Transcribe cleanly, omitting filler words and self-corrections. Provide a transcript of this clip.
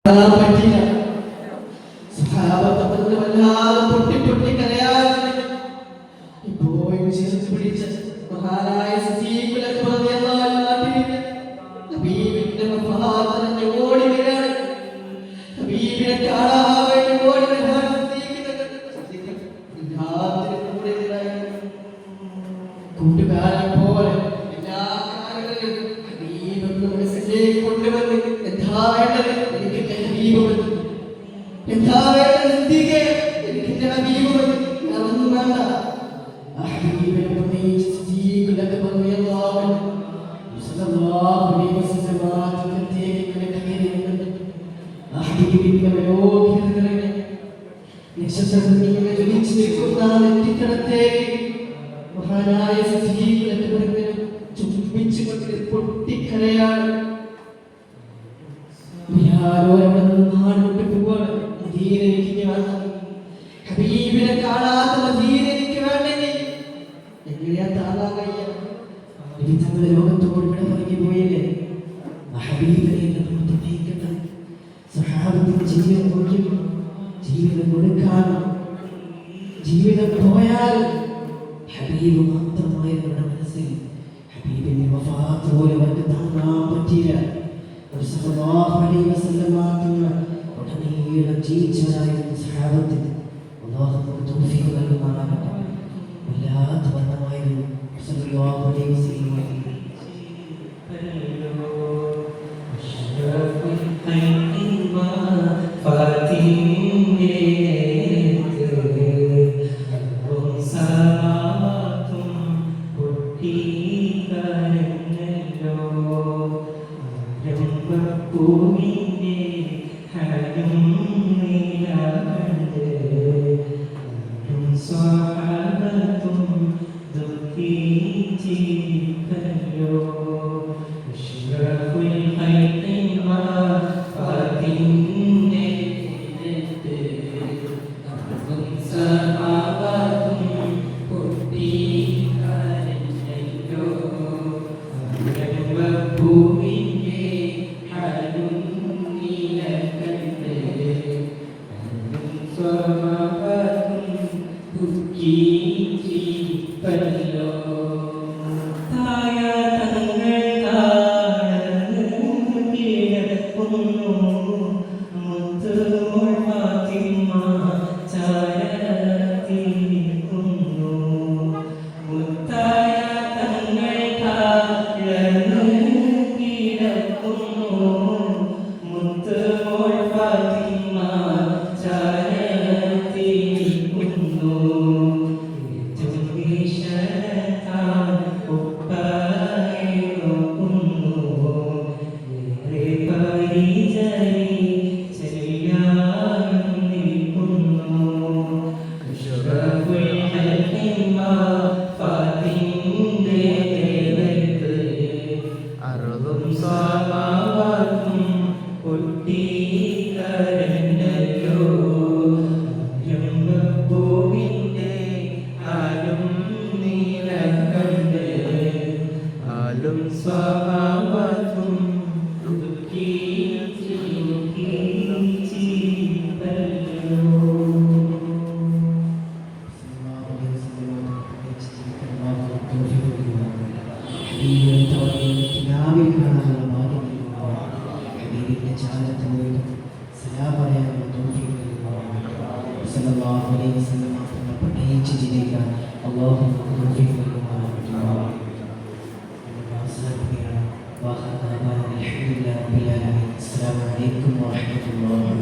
പറ്റില്ല. സഹാബത്ത് വല്ലാതെ പൊട്ടി പൊട്ടി കരയാൻ ഇപ്പോഴും ചേർത്ത് പിടിച്ച മഹാനായ സിദ്ദീഖുൽ അക്ബർ റളിയല്ലാഹു അൻഹു ഹബീബിന്റെ വഫാത്തിന് ഓടി വരാണ്. ഹബീബിനെ കാണാൻ വേണ്ടി ഓടി വരാണ്. കൂട്ടുകാരൻ പോലെ എല്ലാ കാലങ്ങളിലും ഹബീബ് മനസ്സിലേക്ക് കൊണ്ടുവന്ന് എന്താ വേണ്ടത് എനിക്ക് ഹബീബ് വന്നു, എന്താ വേണ്ടത് സിദ്ദീഖേ എനിക്ക് ഹബീബ് വന്നു, ഒന്നും വേണ്ട. ആ ഹബീബിനെ പ്രത്യേകിച്ച് സിദ്ദീഖുൽ അക്ബർ റളിയല്ലാഹു അൻഹു സല്ലല്ലാഹു അലൈഹി വസല്ലം പ്രത്യേകം കരയുന്നുണ്ട്. ആ ഹബീബിന്റെ മനോഹരമായ നക്ഷത്രങ്ങൾ ജ്വലിച്ച് നിൽക്കുന്ന നെറ്റിത്തടത്തേക്ക് മഹാനായ സിദ്ദീഖുൽ അക്ബറിനെ ചുംബിച്ചുകൊണ്ട് പൊട്ടിക്കരയാണ്. ഹബീബിനെ കാണാത്ത മദീന എനിക്ക് വേണ്ടെങ്കിൽ എങ്ങനെയാ താങ്ങാൻ കഴിയുക? തങ്ങളുടെ ലോകത്തോട് ഇവിടെ പറഞ്ഞു പോയില്ലേ? ഹബീബിനെ സഹാബത്തിന്റെ ജീവിതം നോക്കിയപ്പോൾ ജീവിതം കൊടുക്കാൻ ജീവിതം പോയാൽ ഹബീബ് മാത്രമായിരുന്നു നമ്മുടെ മനസ്സിൽ. ഹബീബിന്റെ വഫാത്ത് പോലും അവർക്ക് താങ്ങാൻ പറ്റിയില്ല. സല്ലല്ലാഹു അലൈഹി വസല്ലം ഉടനീളം ജീവിച്ചവരായിരുന്നു സഹാബത്തിന്. അല്ലാഹു നമുക്ക് തൗഫീഖ് നൽകുമാറാകട്ടെ. വല്ലാത്ത ബന്ധമായിരുന്നു സല്ലല്ലാഹു അലൈഹി വസല്ലം. السلام عليكم ورحمة الله.